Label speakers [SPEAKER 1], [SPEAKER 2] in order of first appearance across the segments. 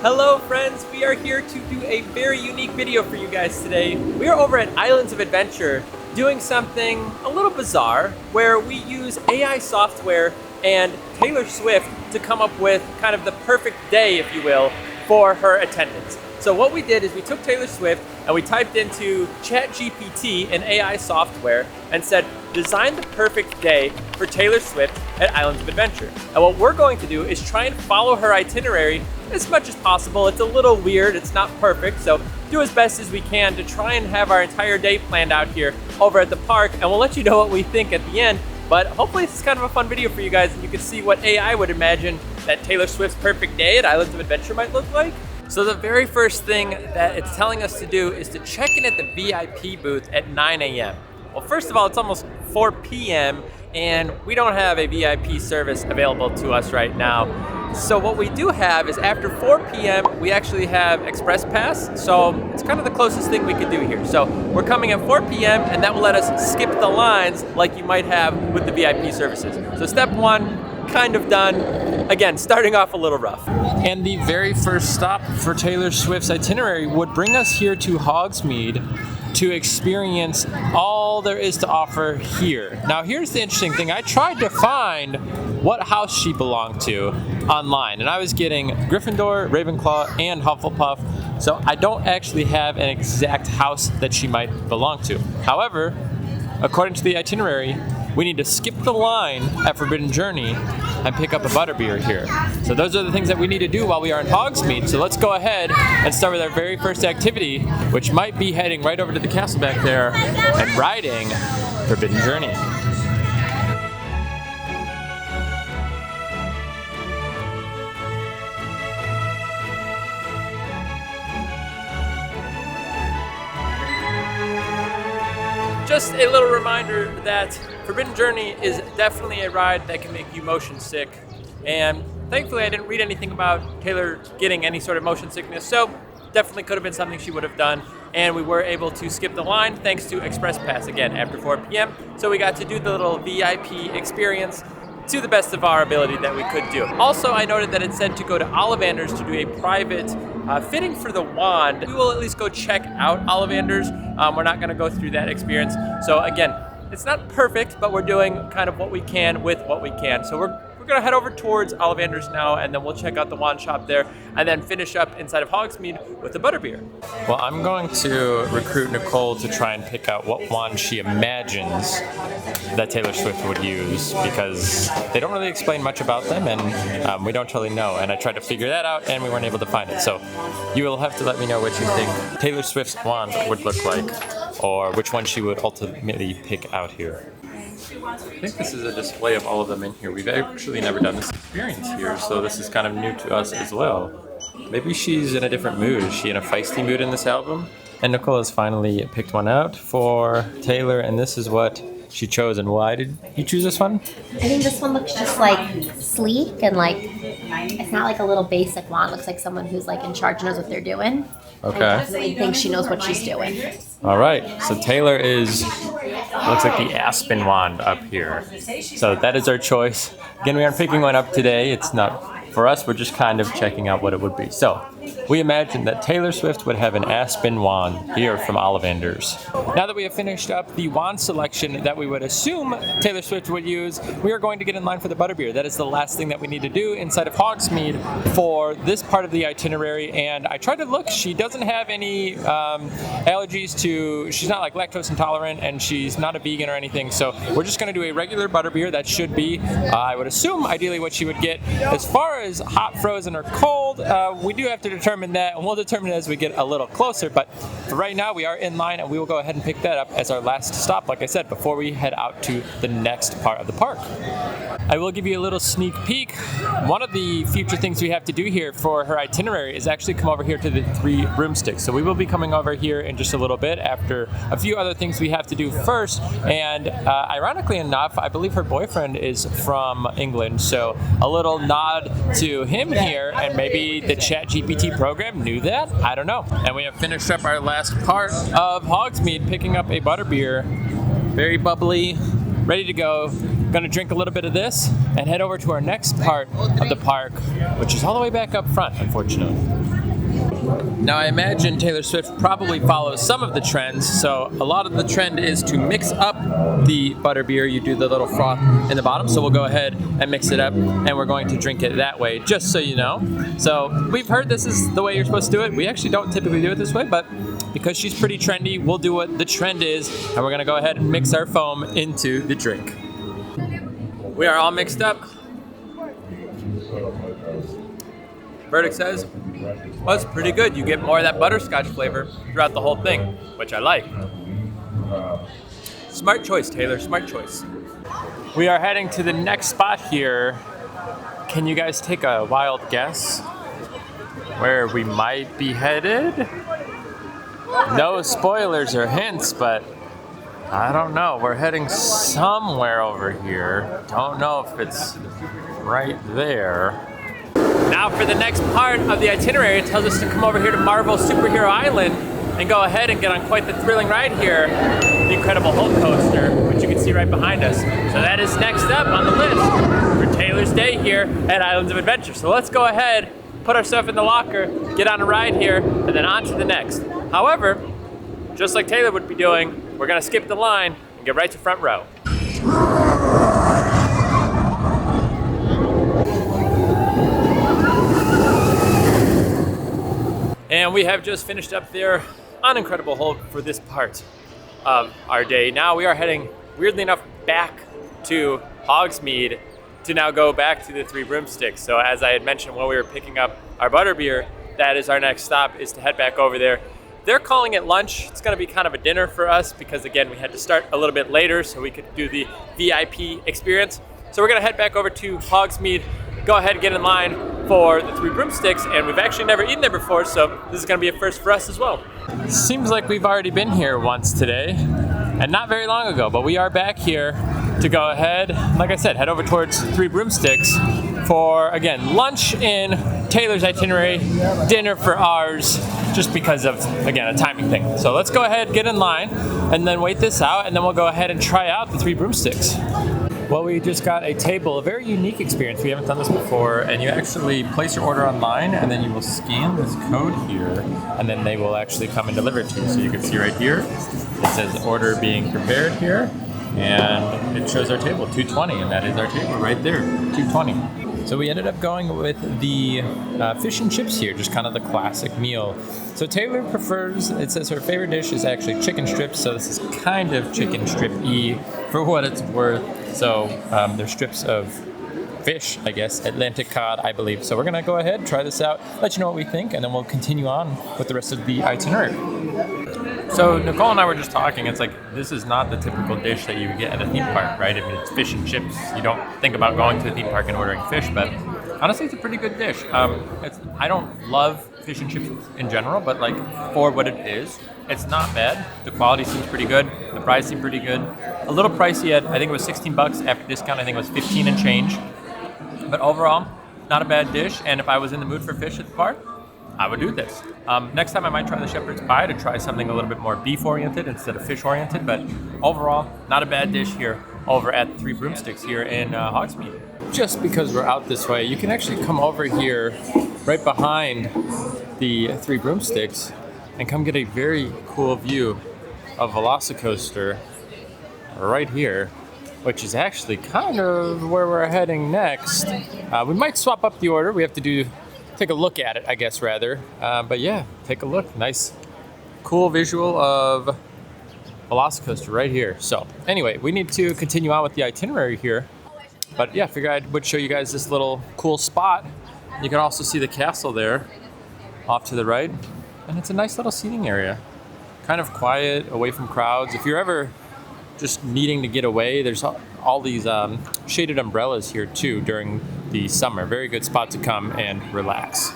[SPEAKER 1] Hello friends, we are here to do a very unique video for you guys today. We are over at Islands of Adventure doing something a little bizarre where we use AI software and Taylor Swift to come up with kind of the perfect day, if you will, for her attendance. So what we did is we took Taylor Swift and we typed into ChatGPT and AI software and said, design the perfect day for Taylor Swift at Islands of Adventure. And what we're going to do is try and follow her itinerary as much as possible. It's a little weird, it's not perfect, so do as best as we can to try and have our entire day planned out here over at the park, and we'll let you know what we think at the end. But hopefully this is kind of a fun video for you guys and you can see what AI would imagine that Taylor Swift's perfect day at Islands of Adventure might look like. So the very first thing that it's telling us to do is to check in at the VIP booth at 9 a.m. Well, first of all, it's almost 4 p.m. and we don't have a VIP service available to us right now. So what we do have is after 4 p.m. we actually have Express Pass, so it's kind of the closest thing we could do here. So we're coming at 4 p.m. and that will let us skip the lines like you might have with the VIP services. So step one, kind of done. Again, starting off a little rough. And the very first stop for Taylor Swift's itinerary would bring us here to Hogsmead to experience all there is to offer here. Now here's the interesting thing. I tried to find what house she belonged to online, and I was getting Gryffindor, Ravenclaw, and Hufflepuff, so I don't actually have an exact house that she might belong to. However, according to the itinerary, we need to skip the line at Forbidden Journey and pick up a butterbeer here. So those are the things that we need to do while we are in Hogsmeade. So let's go ahead and start with our very first activity, which might be heading right over to the castle back there and riding Forbidden Journey. Just a little reminder that Forbidden Journey is definitely a ride that can make you motion sick, and thankfully I didn't read anything about Taylor getting any sort of motion sickness, so definitely could have been something she would have done, and we were able to skip the line thanks to Express Pass again after 4 p.m. So we got to do the little VIP experience to the best of our ability that we could do. Also, I noted that it said to go to Ollivander's to do a private fitting for the wand. We will at least go check out Ollivander's. We're not gonna go through that experience. So again, it's not perfect, but we're doing kind of what we can with what we can. So we're gonna head over towards Ollivander's now, and then we'll check out the wand shop there, and then finish up inside of Hogsmeade with the butterbeer. Well, I'm going to recruit Nicole to try and pick out what wand she imagines that Taylor Swift would use, because they don't really explain much about them, and we don't really know. And I tried to figure that out, and we weren't able to find it. So you will have to let me know what you think Taylor Swift's wand would look like, or which one she would ultimately pick out here. I think this is a display of all of them in here. We've actually never done this experience here, so this is kind of new to us as well. Maybe she's in a different mood. Is she in a feisty mood in this album? And Nicole has finally picked one out for Taylor, and this is what she chose. And why did you choose this one?
[SPEAKER 2] I think this one looks just like sleek and like, it's not like a little basic wand. It looks like someone who's like in charge knows what they're doing.
[SPEAKER 1] Okay.
[SPEAKER 2] I definitely think she knows what she's doing.
[SPEAKER 1] All right, so Taylor looks like the Aspen wand up here. So that is our choice. Again, we aren't picking one up today. It's not for us, we're just kind of checking out what it would be. So we imagine that Taylor Swift would have an Aspen wand here from Ollivander's. Now that we have finished up the wand selection that we would assume Taylor Swift would use, we are going to get in line for the butterbeer. That is the last thing that we need to do inside of Hogsmeade for this part of the itinerary. And I tried to look, she doesn't have any allergies to, she's not like lactose intolerant, and she's not a vegan or anything. So we're just gonna do a regular butterbeer. That should be, I would assume, ideally what she would get. As far as hot, frozen, or cold, we do have to determine that, and we'll determine it as we get a little closer. But for right now, we are in line, and we will go ahead and pick that up as our last stop, like I said, before we head out to the next part of the park. I will give you a little sneak peek. One of the future things we have to do here for her itinerary is actually come over here to the 3 Broomsticks. So we will be coming over here in just a little bit after a few other things we have to do first. And ironically enough, I believe her boyfriend is from England. So a little nod to him here, and maybe the ChatGPT program knew that? I don't know. And we have finished up our last part of Hogsmeade, picking up a butterbeer. Very bubbly, ready to go. Gonna drink a little bit of this and head over to our next part of the park, which is all the way back up front, unfortunately. Now I imagine Taylor Swift probably follows some of the trends, so a lot of the trend is to mix up the butterbeer. You do the little froth in the bottom, so we'll go ahead and mix it up, and we're going to drink it that way, just so you know. So we've heard this is the way you're supposed to do it. We actually don't typically do it this way, but because she's pretty trendy, we'll do what the trend is, and we're gonna go ahead and mix our foam into the drink. We are all mixed up. Verdict says, well, it's pretty good. You get more of that butterscotch flavor throughout the whole thing, which I like. Smart choice, Taylor, smart choice. We are heading to the next spot here. Can you guys take a wild guess where we might be headed? No spoilers or hints, but I don't know. We're heading somewhere over here. Don't know if it's right there. Now for the next part of the itinerary, it tells us to come over here to Marvel Superhero Island and go ahead and get on quite the thrilling ride here, the Incredible Hulk coaster, which you can see right behind us. So that is next up on the list for Taylor's day here at Islands of Adventure. So let's go ahead, put our stuff in the locker, get on a ride here, and then on to the next. However, just like Taylor would be doing, we're gonna skip the line and get right to front row. And we have just finished up there on Incredible Hulk for this part of our day. Now we are heading, weirdly enough, back to Hogsmead to now go back to the Three Broomsticks. So as I had mentioned when we were picking up our butterbeer, that is our next stop, is to head back over there. They're calling it lunch. It's gonna be kind of a dinner for us because again, we had to start a little bit later so we could do the VIP experience. So we're gonna head back over to Hogsmead, go ahead and get in line for the Three Broomsticks, and we've actually never eaten there before, so this is gonna be a first for us as well. Seems like we've already been here once today, and not very long ago, but we are back here to go ahead, like I said, head over towards Three Broomsticks for, again, lunch in Taylor's itinerary, dinner for ours, just because of, again, a timing thing. So let's go ahead, get in line, and then wait this out, and then we'll go ahead and try out the Three Broomsticks. Well, we just got a table, a very unique experience. We haven't done this before, and you actually place your order online, and then you will scan this code here, and then they will actually come and deliver it to you. So you can see right here, it says order being prepared here, and it shows our table, 220, and that is our table right there, 220. So we ended up going with the fish and chips here, just kind of the classic meal. So Taylor prefers, it says her favorite dish is actually chicken strips, so this is kind of chicken strip-y for what it's worth. So there's strips of fish, I guess, Atlantic cod, I believe. So we're gonna go ahead, try this out, let you know what we think, and then we'll continue on with the rest of the itinerary. So Nicole and I were just talking, it's like, this is not the typical dish that you would get at a theme park, right? I mean, it's fish and chips. You don't think about going to a theme park and ordering fish, but honestly, it's a pretty good dish. I don't love fish and chips in general, but like, for what it is, it's not bad. The quality seems pretty good. The price seemed pretty good. A little pricey I think it was 16 bucks. After discount, I think it was 15 and change. But overall, not a bad dish. And if I was in the mood for fish at the park, I would do this. Next time I might try the shepherd's pie to try something a little bit more beef-oriented instead of fish-oriented, but overall, not a bad dish here over at Three Broomsticks here in Hogsmead. Just because we're out this way, you can actually come over here right behind the Three Broomsticks and come get a very cool view of Velocicoaster right here, which is actually kind of where we're heading next. We might swap up the order. We have to take a look at it, I guess, rather. But yeah, take a look. Nice, cool visual of Velocicoaster right here. So anyway, we need to continue on with the itinerary here. But yeah, I figured I would show you guys this little cool spot. You can also see the castle there off to the right. And it's a nice little seating area. Kind of quiet, away from crowds. If you're ever just needing to get away, there's all these shaded umbrellas here too during the summer. Very good spot to come and relax.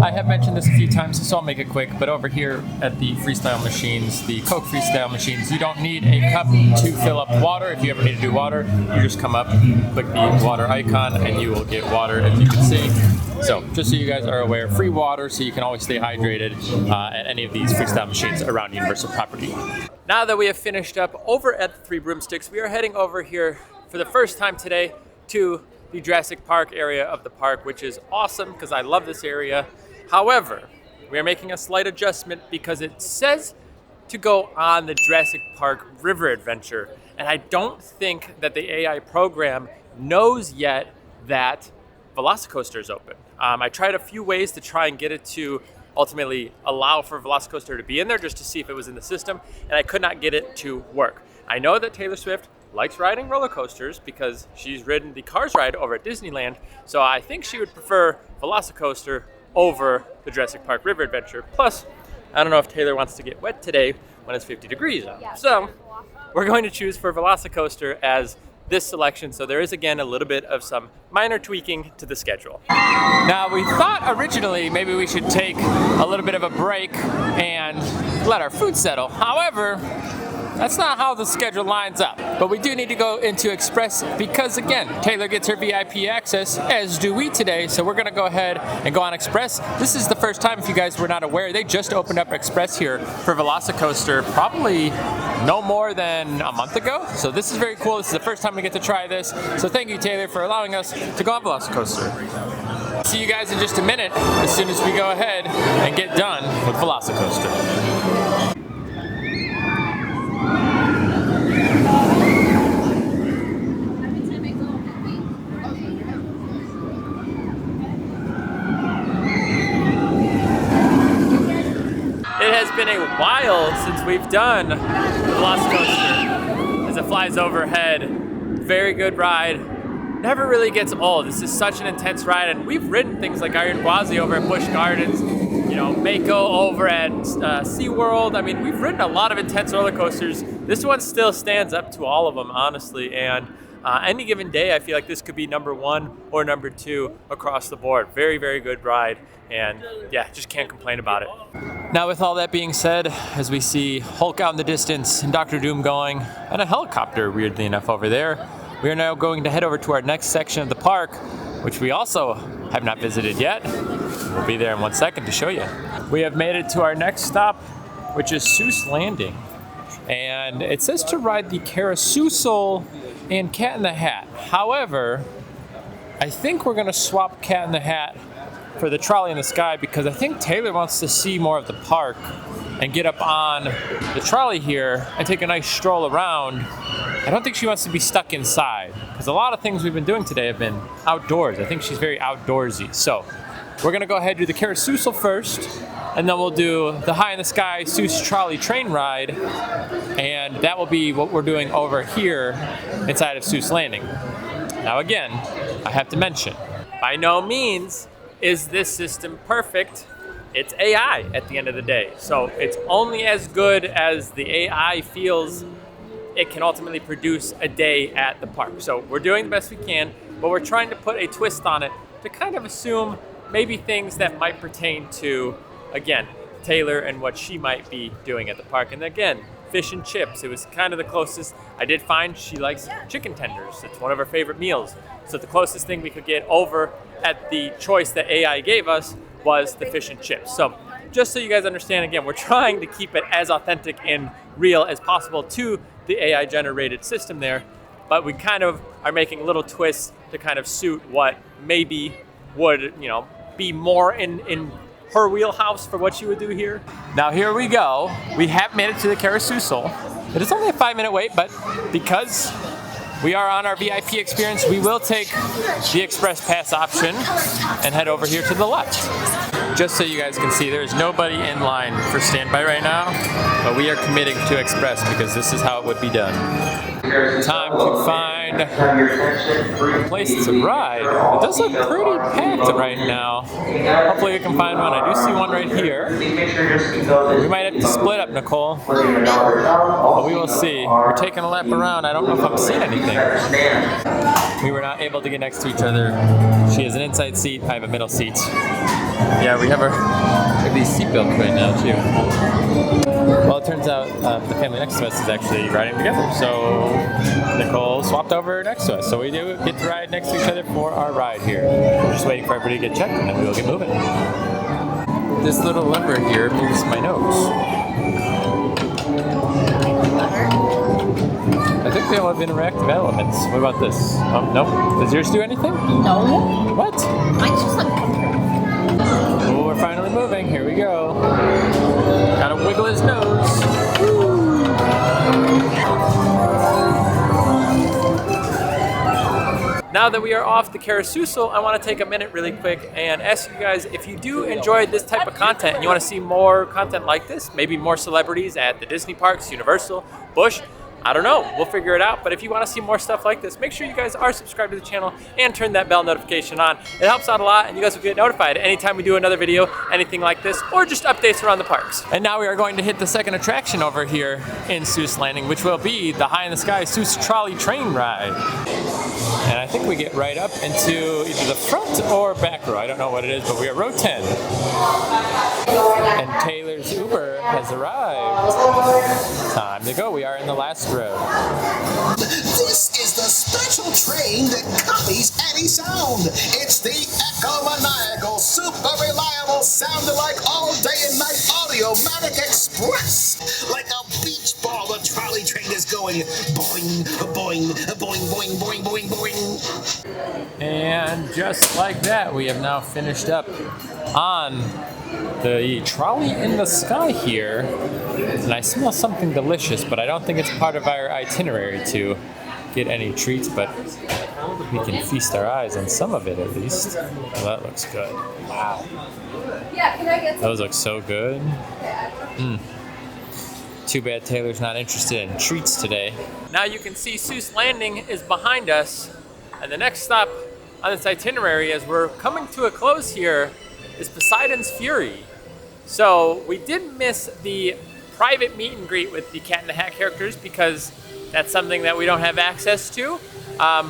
[SPEAKER 1] I have mentioned this a few times, so I'll make it quick, but over here at the freestyle machines, the Coke freestyle machines, you don't need a cup to fill up water. If you ever need to do water, you just come up, click the water icon, and you will get water, as you can see. So just so you guys are aware, free water, so you can always stay hydrated at any of these freestyle machines around Universal property. Now that we have finished up over at the Three Broomsticks, we are heading over here for the first time today to the Jurassic Park area of the park, which is awesome because I love this area. However, we are making a slight adjustment because it says to go on the Jurassic Park River Adventure, and I don't think that the AI program knows yet that Velocicoaster is open. I tried a few ways to try and get it to ultimately allow for Velocicoaster to be in there just to see if it was in the system, and I could not get it to work. I know that Taylor Swift likes riding roller coasters because she's ridden the Cars ride over at Disneyland, so I think she would prefer Velocicoaster over the Jurassic Park River Adventure. Plus, I don't know if Taylor wants to get wet today when it's 50 degrees out. So we're going to choose for Velocicoaster as this selection, so there is again a little bit of some minor tweaking to the schedule. Now we thought originally maybe we should take a little bit of a break and let our food settle. However, that's not how the schedule lines up. But we do need to go into Express because again, Taylor gets her VIP access, as do we today. So we're gonna go ahead and go on Express. This is the first time, if you guys were not aware, they just opened up Express here for Velocicoaster probably no more than a month ago. So this is very cool. This is the first time we get to try this. So thank you, Taylor, for allowing us to go on Velocicoaster. See you guys in just a minute as soon as we go ahead and get done with Velocicoaster. It has been a while since we've done the Velocicoaster as it flies overhead. Very good ride. Never really gets old. This is such an intense ride, and we've ridden things like Iron Gwazi over at Busch Gardens, you know, Mako over at SeaWorld. I mean, we've ridden a lot of intense roller coasters. This one still stands up to all of them, honestly, and any given day, I feel like this could be number 1 or number 2 across the board. Very, very good ride, and yeah, just can't complain about it. Now, with all that being said, as we see Hulk out in the distance and Dr. Doom going, and a helicopter, weirdly enough, over there, we are now going to head over to our next section of the park, which we also have not visited yet. We'll be there in 1 second to show you. We have made it to our next stop, which is Seuss Landing. And it says to ride the Carousel and Cat in the Hat. However, I think we're gonna swap Cat in the Hat for the Trolley in the Sky because I think Taylor wants to see more of the park and get up on the trolley here and take a nice stroll around. I don't think she wants to be stuck inside because a lot of things we've been doing today have been outdoors. I think she's very outdoorsy. So we're gonna go ahead and do the Carousel first, and then we'll do the High in the Sky Seuss Trolley train ride, and that will be what we're doing over here inside of Seuss Landing. Now again, I have to mention, by no means is this system perfect. It's AI at the end of the day. So it's only as good as the AI feels it can ultimately produce a day at the park. So we're doing the best we can, but we're trying to put a twist on it to kind of assume maybe things that might pertain to, again, Taylor and what she might be doing at the park. And again, fish and chips, it was kind of the closest. I did find she likes chicken tenders. It's one of her favorite meals. So the closest thing we could get over at the choice that AI gave us was the fish and chips. So just so you guys understand, again, we're trying to keep it as authentic and real as possible to the AI generated system there, but we kind of are making little twists to kind of suit what maybe would, you know, be more in her wheelhouse for what she would do here. Now here we go. We have made it to the Carousel. It is only a 5-minute wait, but because we are on our VIP experience, we will take the Express Pass option and head over here to the left. Just so you guys can see, there's nobody in line for standby right now, but we are committing to Express because this is how it would be done. Time to find a place to ride. It does look pretty packed right now. Hopefully we can find one. I do see one right here. We might have to split up, Nicole, but we will see. We're taking a lap around. I don't know if I'm seeing anything. We were not able to get next to each other. She has an inside seat, I have a middle seat. Yeah, we have these seatbelts right now too. Well, it turns out the family next to us is actually riding together. So Nicole swapped over next to us. So we do get to ride next to each other for our ride here. We're just waiting for everybody to get checked and then we will get moving. This little lever here moves my nose. I think they all have interactive elements. What about this? Nope. Does yours do anything?
[SPEAKER 2] No.
[SPEAKER 1] What?
[SPEAKER 2] Mine's just uncomfortable.
[SPEAKER 1] Oh, we're finally moving. Here we go. Gotta wiggle his nose. Woo. Now that we are off the carousel, I want to take a minute really quick and ask you guys if you do enjoy this type of content and you want to see more content like this, maybe more celebrities at the Disney parks, Universal, Busch, I don't know, we'll figure it out. But if you want to see more stuff like this, make sure you guys are subscribed to the channel and turn that bell notification on. It helps out a lot and you guys will get notified anytime we do another video, anything like this, or just updates around the parks. And now we are going to hit the second attraction over here in Seuss Landing, which will be the High in the Sky Seuss Trolley Train Ride. And I think we get right up into either the front or back row. I don't know what it is, but we are row 10. And Taylor's Uber has arrived. Time to go. We are in the last row.
[SPEAKER 3] This is the special train that copies any sound. It's the echo-maniacal, super reliable, sounding like all day and night Audiomatic Express. Like a beach ball, the trolley train is going boing, boing, boing, boing, boing, boing, boing.
[SPEAKER 1] And just like that, we have now finished up on the trolley in the sky here. And I smell something delicious, but I don't think it's part of our itinerary to get any treats, but we can feast our eyes on some of it at least. Well, that looks good. Wow.
[SPEAKER 4] Yeah, can I get some?
[SPEAKER 1] Those look so good. Too bad Taylor's not interested in treats today. Now you can see Seuss Landing is behind us, and the next stop on this itinerary as we're coming to a close here is Poseidons Fury. So we did miss the private meet and greet with the Cat in the Hat characters because that's something that we don't have access to. I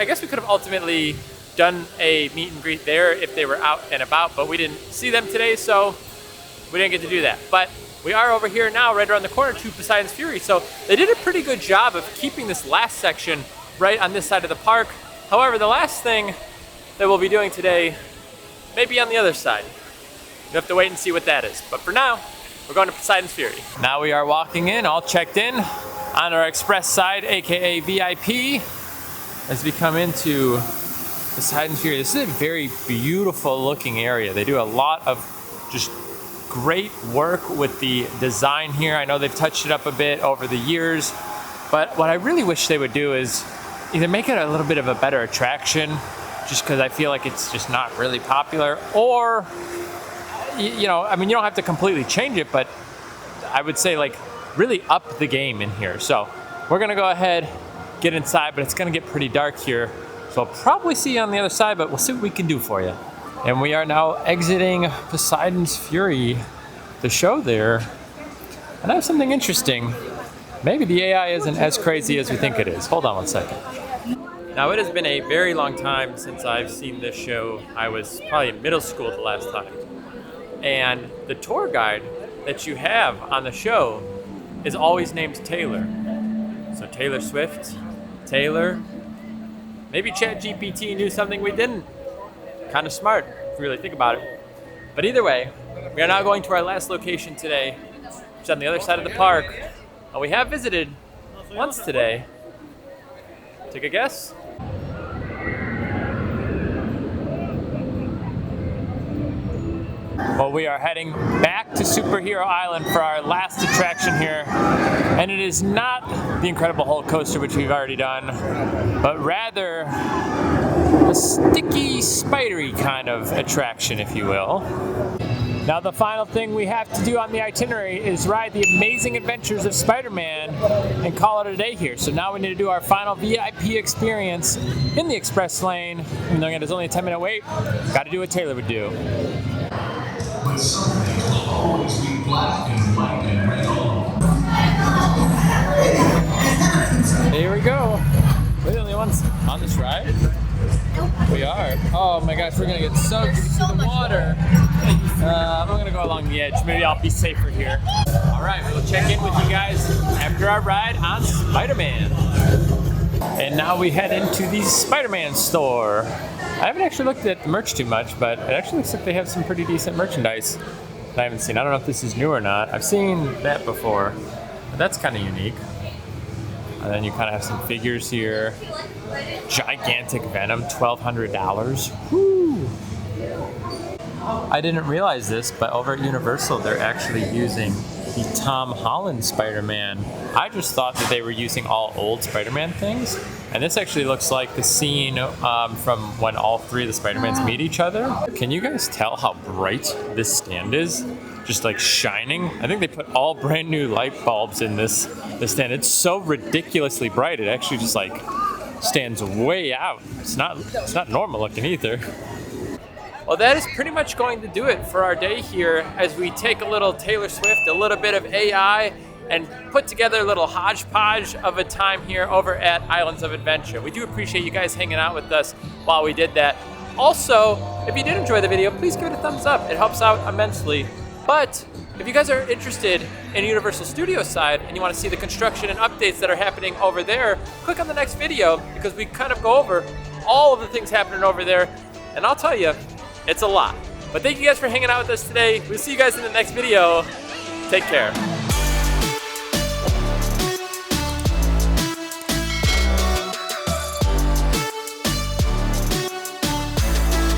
[SPEAKER 1] guess we could have ultimately done a meet and greet there if they were out and about, but we didn't see them today, so we didn't get to do that. But we are over here now, right around the corner to Poseidons Fury. So they did a pretty good job of keeping this last section right on this side of the park. However, the last thing that we'll be doing today may be on the other side. You have to wait and see what that is. But for now, we're going to Poseidons Fury. Now we are walking in, all checked in on our express side, AKA VIP, as we come into Poseidons Fury. This is a very beautiful looking area. They do a lot of just great work with the design here. I know they've touched it up a bit over the years, but what I really wish they would do is either make it a little bit of a better attraction, just because I feel like it's just not really popular, or, you know, I mean, you don't have to completely change it, but I would say like really up the game in here. So we're gonna go ahead, get inside, but it's gonna get pretty dark here. So I'll probably see you on the other side, but we'll see what we can do for you. And we are now exiting Poseidons Fury, the show there. And I have something interesting. Maybe the AI isn't as crazy as we think it is. Hold on one second. Now it has been a very long time since I've seen this show. I was probably in middle school the last time. And the tour guide that you have on the show is always named Taylor. So Taylor Swift, Taylor. Maybe ChatGPT knew something we didn't. Kind of smart, if you really think about it. But either way, we are now going to our last location today, which is on the other side of the park. And we have visited once today. Take a guess? Well, we are heading back to Superhero Island for our last attraction here. And it is not the Incredible Hulk coaster, which we've already done, but rather a sticky, spidery kind of attraction, if you will. Now the final thing we have to do on the itinerary is ride the amazing adventures of Spider-Man and call it a day here. So now we need to do our final VIP experience in the express lane. Even though again, it's only a 10-minute wait, got to do what Taylor would do.
[SPEAKER 5] But some things will always be black and white and red all.
[SPEAKER 1] Here we go. We're the only ones on this ride. We are. Oh my gosh, we're gonna get soaked into the water. I'm gonna go along the edge. Maybe I'll be safer here. All right, we'll check in with you guys after our ride on Spider-Man. And now we head into the Spider-Man store. I haven't actually looked at the merch too much, but it actually looks like they have some pretty decent merchandise that I haven't seen. I don't know if this is new or not. I've seen that before, but that's kind of unique. And then you kind of have some figures here. Gigantic Venom, $1,200. Woo! I didn't realize this, but over at Universal, they're actually using the Tom Holland Spider-Man. I just thought that they were using all old Spider-Man things, and this actually looks like the scene from when all three of the Spider-Mans meet each other. Can you guys tell how bright this stand is? Just like shining. I think they put all brand new light bulbs in this stand. It's so ridiculously bright. It actually just like stands way out. It's not normal looking either. Well, that is pretty much going to do it for our day here as we take a little Taylor Swift, a little bit of AI, and put together a little hodgepodge of a time here over at Islands of Adventure. We do appreciate you guys hanging out with us while we did that. Also, if you did enjoy the video, please give it a thumbs up. It helps out immensely. But if you guys are interested in Universal Studios side and you want to see the construction and updates that are happening over there, click on the next video because we kind of go over all of the things happening over there. And I'll tell you, it's a lot. But thank you guys for hanging out with us today. We'll see you guys in the next video. Take care.